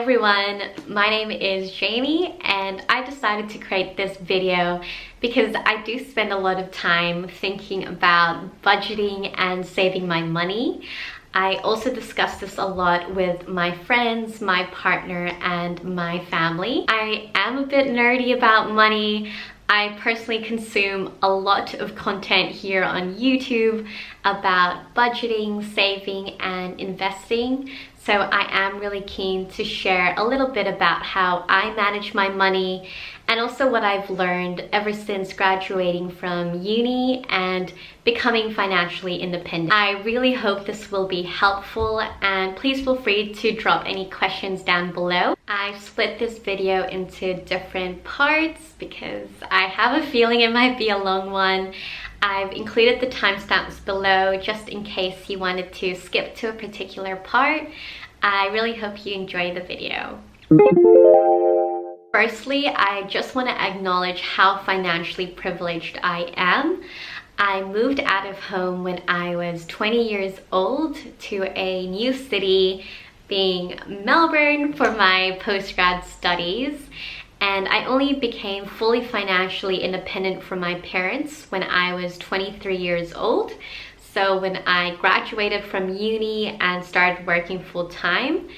everyone, my name is Jamie and I decided to create this video because I do spend a lot of time thinking about budgeting and saving my money. I also discuss this a lot with my friends, my partner, and my family. I am a bit nerdy about money. I personally consume a lot of content here on YouTube about budgeting, saving, and investing. So I am really keen to share a little bit about how I manage my money and also what I've learned ever since graduating from uni and becoming financially independent. I really hope this will be helpful, and please feel free to drop any questions down below. I've split this video into different parts because I have a feeling it might be a long one. I've included the timestamps below just in case you wanted to skip to a particular part. I really hope you enjoy the video. Firstly, I just want to acknowledge how financially privileged I am. I moved out of home when I was 20 years old to a new city, being Melbourne, for my postgrad studies. And I only became fully financially independent from my parents when I was 23 years old. So when I graduated from uni and started working full-time,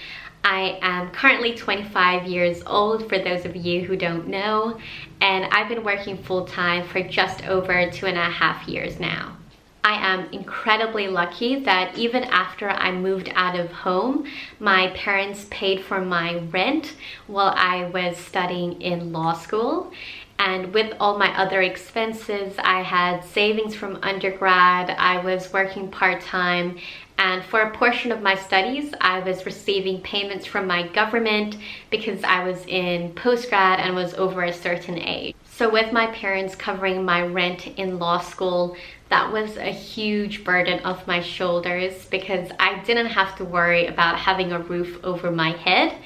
I am currently 25 years old, for those of you who don't know, and I've been working full-time for just over 2.5 years now. I am incredibly lucky that even after I moved out of home, my parents paid for my rent while I was studying in law school. And with all my other expenses, I had savings from undergrad, I was working part-time, and for a portion of my studies, I was receiving payments from my government because I was in postgrad and was over a certain age. So with my parents covering my rent in law school, that was a huge burden off my shoulders because I didn't have to worry about having a roof over my head.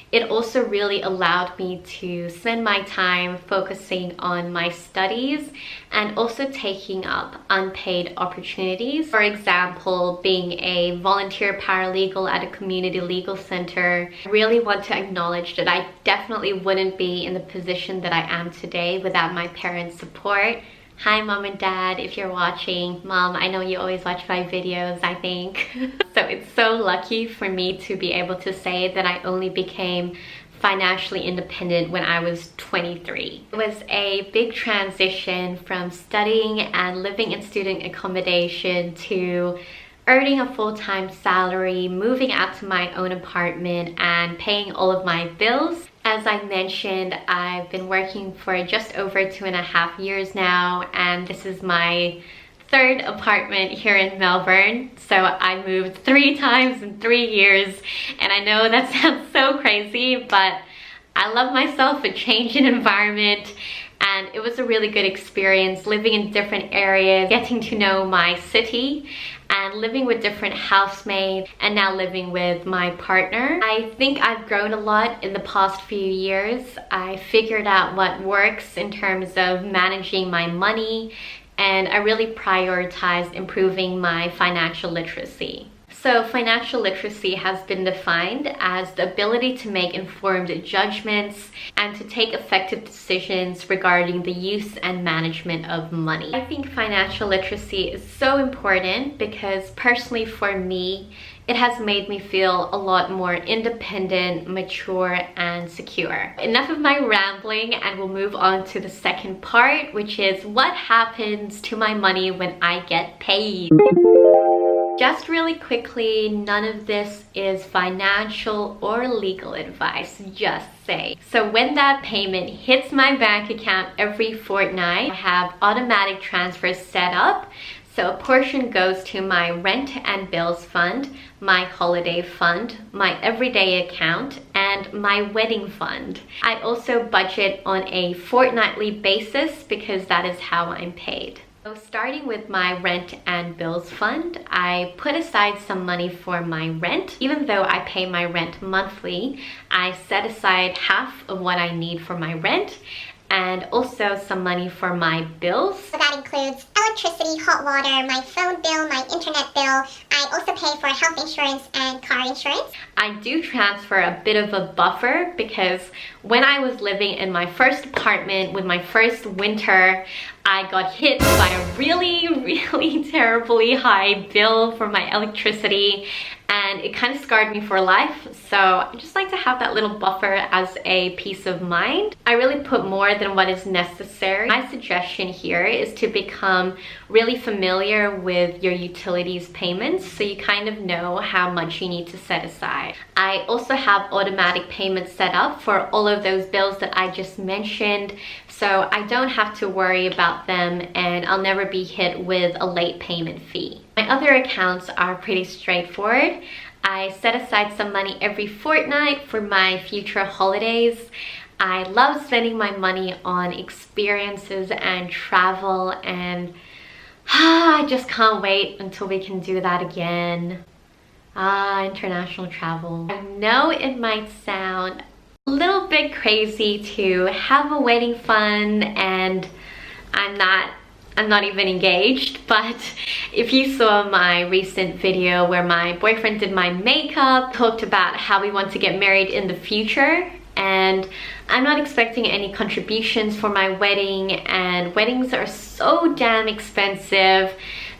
It also really allowed me to spend my time focusing on my studies and also taking up unpaid opportunities. For example, being a volunteer paralegal at a community legal center. I really want to acknowledge that I definitely wouldn't be in the position that I am today without my parents' support. Hi mom and dad, if you're watching. Mom, I know you always watch my videos, I think. So it's so lucky for me to be able to say that I only became financially independent when I was 23. It was a big transition from studying and living in student accommodation to earning a full-time salary, moving out to my own apartment, and paying all of my bills. As I mentioned, I've been working for just over 2.5 years now, and this is my third apartment here in Melbourne. So I moved 3 times in 3 years, and I know that sounds so crazy, but I love myself a change in environment. And it was a really good experience living in different areas, getting to know my city, and living with different housemates, and now living with my partner. I think I've grown a lot in the past few years. I figured out what works in terms of managing my money, and I really prioritized improving my financial literacy. So financial literacy has been defined as the ability to make informed judgments and to take effective decisions regarding the use and management of money. I think financial literacy is so important because personally for me, it has made me feel a lot more independent, mature, and secure. Enough of my rambling, and we'll move on to the second part, which is what happens to my money when I get paid. Just really quickly, none of this is financial or legal advice, just say. So when that payment hits my bank account every fortnight, I have automatic transfers set up. So a portion goes to my rent and bills fund, my holiday fund, my everyday account, and my wedding fund. I also budget on a fortnightly basis because that is how I'm paid. So starting with my rent and bills fund, I put aside some money for my rent. Even though I pay my rent monthly, I set aside half of what I need for my rent, and also some money for my bills. So that includes electricity, hot water, my phone bill, my internet bill. I also pay for health insurance and car insurance. I do transfer a bit of a buffer because when I was living in my first apartment with my first winter, I got hit by a really terribly high bill for my electricity, and it kind of scarred me for life. So I just like to have that little buffer as a peace of mind. I really put more than what is necessary. My suggestion here is to become really familiar with your utilities payments so you kind of know how much you need to set aside. I also have automatic payments set up for all of those bills that I just mentioned, so I don't have to worry about them and I'll never be hit with a late payment fee. My other accounts are pretty straightforward. I set aside some money every fortnight for my future holidays. I love spending my money on experiences and travel, and I just can't wait until we can do that again. International travel. I know it might sound a little bit crazy to have a wedding fund, and I'm not even engaged, but if you saw my recent video where my boyfriend did my makeup, talked about how we want to get married in the future, and I'm not expecting any contributions for my wedding, and weddings are so damn expensive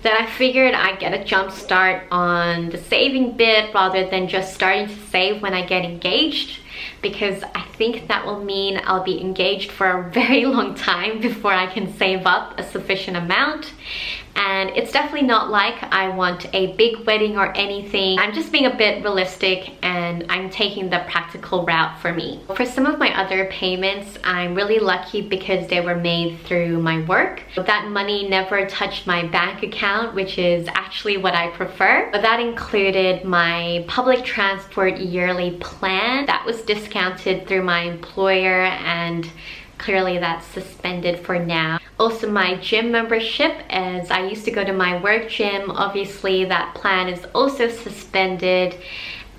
that I figured I'd get a jump start on the saving bit rather than just starting to save when I get engaged, because I think that will mean I'll be engaged for a very long time before I can save up a sufficient amount. And it's definitely not like I want a big wedding or anything. I'm just being a bit realistic and I'm taking the practical route for me. For some of my other payments, I'm really lucky because they were made through my work. That money never touched my bank account, which is actually what I prefer. But that included my public transport yearly plan. That was discounted through my employer, and clearly that's suspended for now. Also my gym membership, as I used to go to my work gym, obviously that plan is also suspended,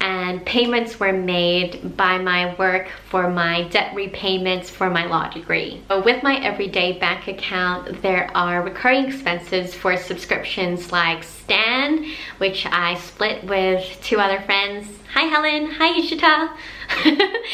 and payments were made by my work for my debt repayments for my law degree. So with my everyday bank account, there are recurring expenses for subscriptions like Stan, which I split with 2 other friends. Hi Helen, hi Ishita.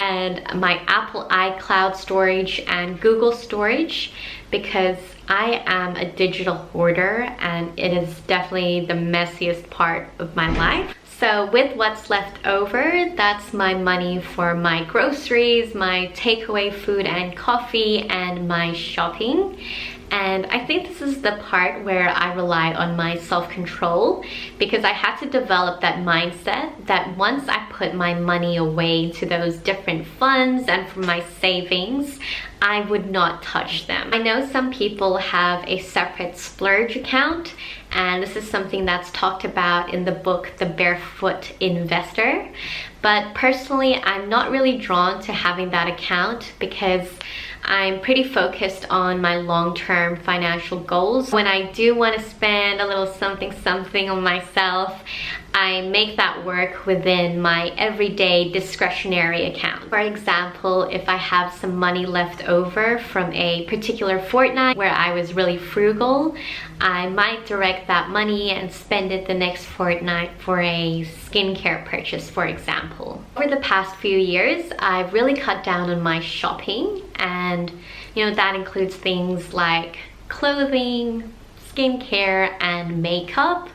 And my Apple iCloud storage and Google storage, because I am a digital hoarder and it is definitely the messiest part of my life. So with what's left over, that's my money for my groceries, my takeaway food and coffee, and my shopping. And I think this is the part where I rely on my self-control, because I had to develop that mindset that once I put my money away to those different funds and for my savings, I would not touch them. I know some people have a separate splurge account, and this is something that's talked about in the book The Barefoot Investor. But personally, I'm not really drawn to having that account because I'm pretty focused on my long-term financial goals. When I do want to spend a little something on myself, I make that work within my everyday discretionary account. For example, if I have some money left over from a particular fortnight where I was really frugal, I might direct that money and spend it the next fortnight for a skincare purchase, for example. Over the past few years, I've really cut down on my shopping, and that includes things like clothing, skincare, and makeup.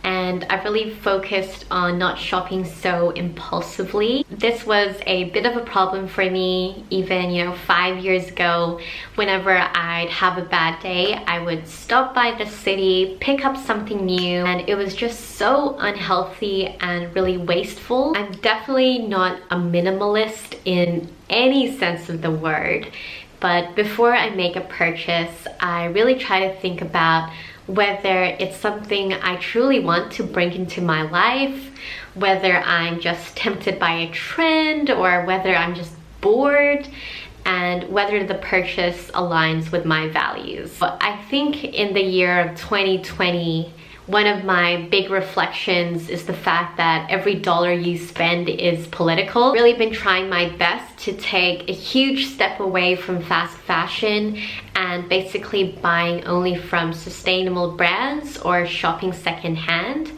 And I've really focused on not shopping so impulsively. This was a bit of a problem for me even 5 years ago. Whenever I'd have a bad day, I would stop by the city, pick up something new, and it was just so unhealthy and really wasteful. I'm definitely not a minimalist in any sense of the word, but before I make a purchase, I really try to think about whether it's something I truly want to bring into my life, whether I'm just tempted by a trend, or whether I'm just bored, and whether the purchase aligns with my values. But I think in the year of 2020, one of my big reflections is the fact that every dollar you spend is political. Really been trying my best to take a huge step away from fast fashion and basically buying only from sustainable brands or shopping secondhand.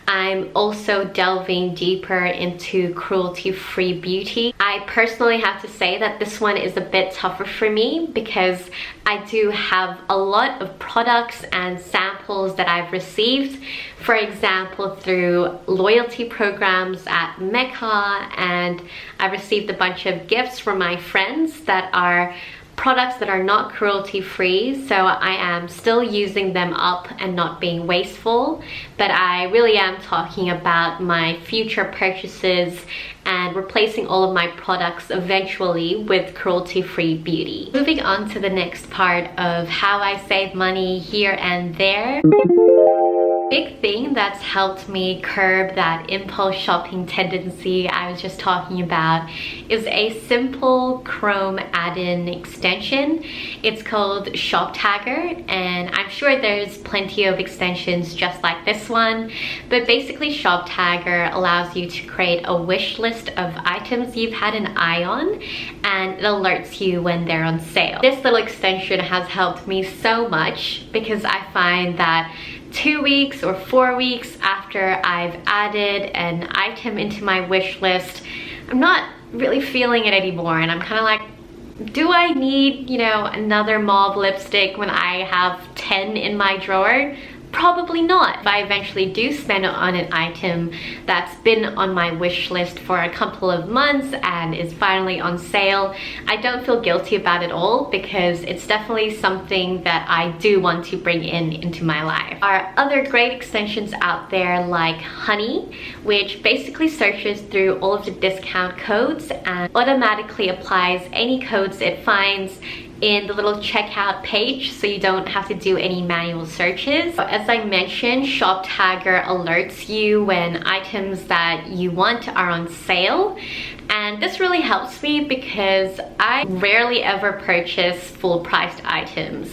I'm also delving deeper into cruelty-free beauty. I personally have to say that this one is a bit tougher for me because I do have a lot of products and samples that I've received, for example, through loyalty programs at Mecca, and I've received a bunch of gifts from my friends that are products that are not cruelty-free, so I am still using them up and not being wasteful, but I really am talking about my future purchases and replacing all of my products eventually with cruelty-free beauty. Moving on to the next part of how I save money here and there. Big thing that's helped me curb that impulse shopping tendency I was just talking about is a simple Chrome add-in extension. It's called Shop Tagger, and I'm sure there's plenty of extensions just like this one, but basically Shop Tagger allows you to create a wish list of items you've had an eye on, and it alerts you when they're on sale. This little extension has helped me so much because I find that 2 weeks or 4 weeks after I've added an item into my wish list, I'm not really feeling it anymore, and I'm kind of like, do I need, you know, another mauve lipstick when I have 10 in my drawer? Probably not. If I eventually do spend on an item that's been on my wish list for a couple of months and is finally on sale, I don't feel guilty about it all because it's definitely something that I do want to bring into my life. There are other great extensions out there like Honey, which basically searches through all of the discount codes and automatically applies any codes it finds in the little checkout page, so you don't have to do any manual searches. As I mentioned, Shop Tagger alerts you when items that you want are on sale, and this really helps me because I rarely ever purchase full-priced items,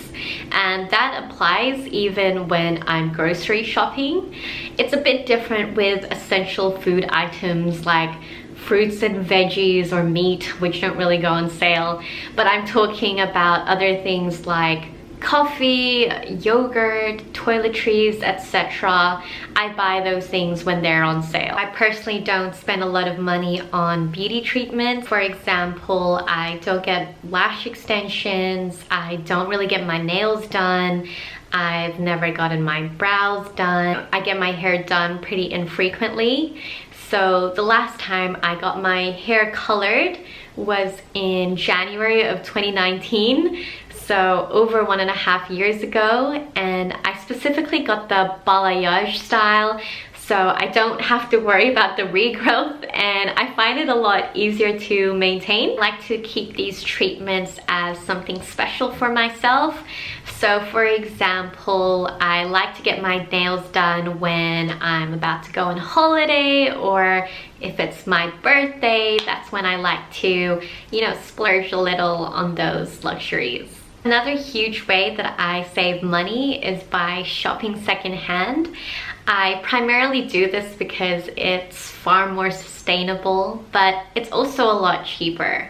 and that applies even when I'm grocery shopping. It's a bit different with essential food items like fruits and veggies or meat, which don't really go on sale, but I'm talking about other things like coffee, yogurt, toiletries, etc. I buy those things when they're on sale. I personally don't spend a lot of money on beauty treatments. For example, I don't get lash extensions, I don't really get my nails done, I've never gotten my brows done. I get my hair done pretty infrequently. So the last time I got my hair colored was in January of 2019, so over 1.5 years ago, and I specifically got the balayage style, so I don't have to worry about the regrowth, and I find it a lot easier to maintain. I like to keep these treatments as something special for myself. So for example, I like to get my nails done when I'm about to go on holiday, or if it's my birthday, that's when I like to, you know, splurge a little on those luxuries. Another huge way that I save money is by shopping secondhand. I primarily do this because it's far more sustainable, but it's also a lot cheaper.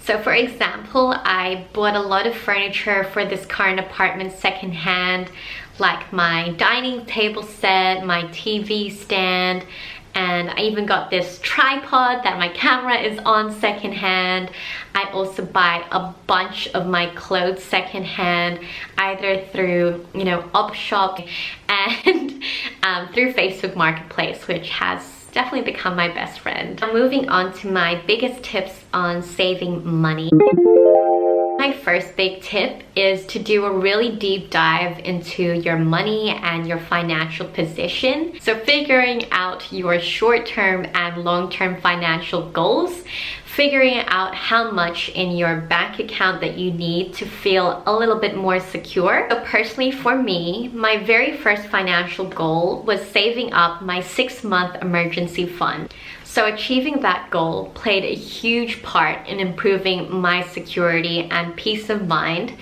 So for example, I bought a lot of furniture for this current apartment secondhand, like my dining table set, my TV stand, and I even got this tripod that my camera is on secondhand. I also buy a bunch of my clothes secondhand, either through, you know, Upshop and through Facebook Marketplace, which has definitely become my best friend. Now moving on to my biggest tips on saving money. My first big tip is to do a really deep dive into your money and your financial position. So figuring out your short-term and long-term financial goals, figuring out how much in your bank account that you need to feel a little bit more secure. So personally for me, my very first financial goal was saving up my 6-month emergency fund. So achieving that goal played a huge part in improving my security and peace of mind.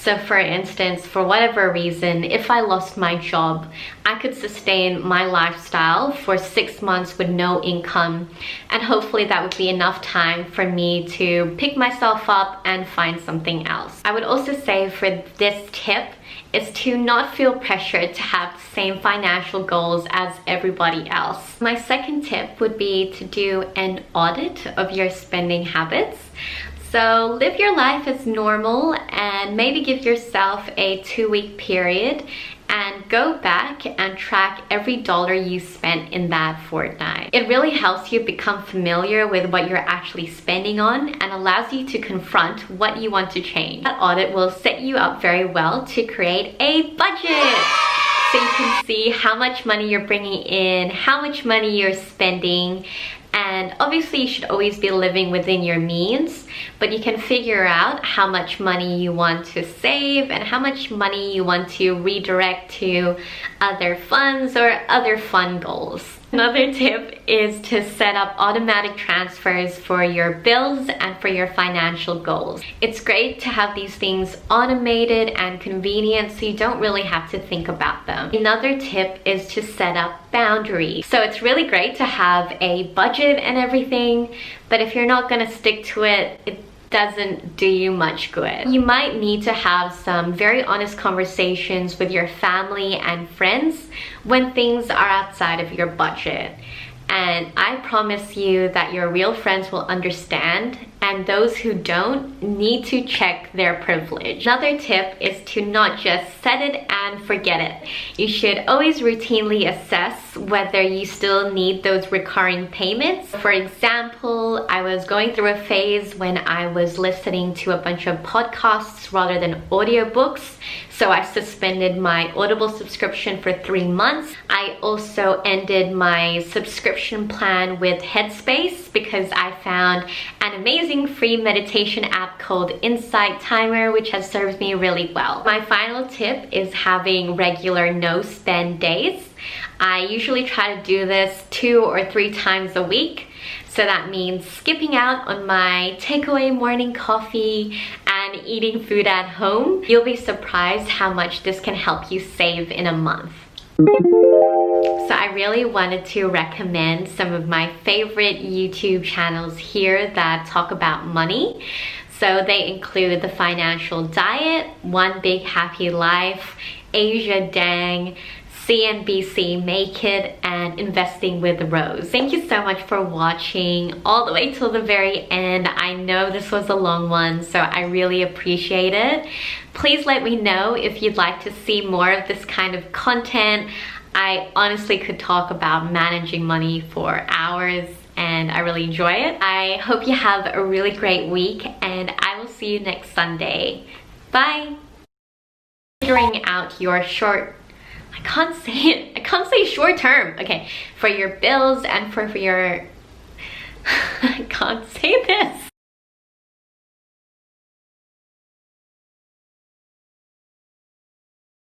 So for instance, for whatever reason, if I lost my job, I could sustain my lifestyle for 6 months with no income, and hopefully that would be enough time for me to pick myself up and find something else. I would also say for this tip is to not feel pressured to have the same financial goals as everybody else. My second tip would be to do an audit of your spending habits. So live your life as normal and maybe give yourself a 2-week period and go back and track every dollar you spent in that fortnight. It really helps you become familiar with what you're actually spending on and allows you to confront what you want to change. That audit will set you up very well to create a budget. So you can see how much money you're bringing in, how much money you're spending, and obviously you should always be living within your means, but you can figure out how much money you want to save and how much money you want to redirect to other funds or other fun goals. Another tip is to set up automatic transfers for your bills and for your financial goals. It's great to have these things automated and convenient so you don't really have to think about them. Another tip is to set up boundaries. So it's really great to have a budget and everything, but if you're not gonna stick to it, it doesn't do you much good. You might need to have some very honest conversations with your family and friends when things are outside of your budget. And I promise you that your real friends will understand, and those who don't need to check their privilege. Another tip is to not just set it and forget it. You should always routinely assess whether you still need those recurring payments. For example, I was going through a phase when I was listening to a bunch of podcasts rather than audiobooks, so I suspended my Audible subscription for 3 months. I also ended my subscription plan with Headspace because I found an amazing free meditation app called Insight Timer, which has served me really well. My final tip is having regular no-spend days. I usually try to do this 2 or 3 times a week. So that means skipping out on my takeaway morning coffee and eating food at home. You'll be surprised how much this can help you save in a month. So I really wanted to recommend some of my favorite YouTube channels here that talk about money. So they include The Financial Diet, One Big Happy Life, Asia Dang, CNBC Make It, and Investing with Rose. Thank you so much for watching all the way till the very end. I know this was a long one, so I really appreciate it. Please let me know if you'd like to see more of this kind of content. I honestly could talk about managing money for hours and I really enjoy it. I hope you have a really great week and I will see you next Sunday. Bye! Figuring out your I can't say short term. Okay, for your bills and for your I can't say this.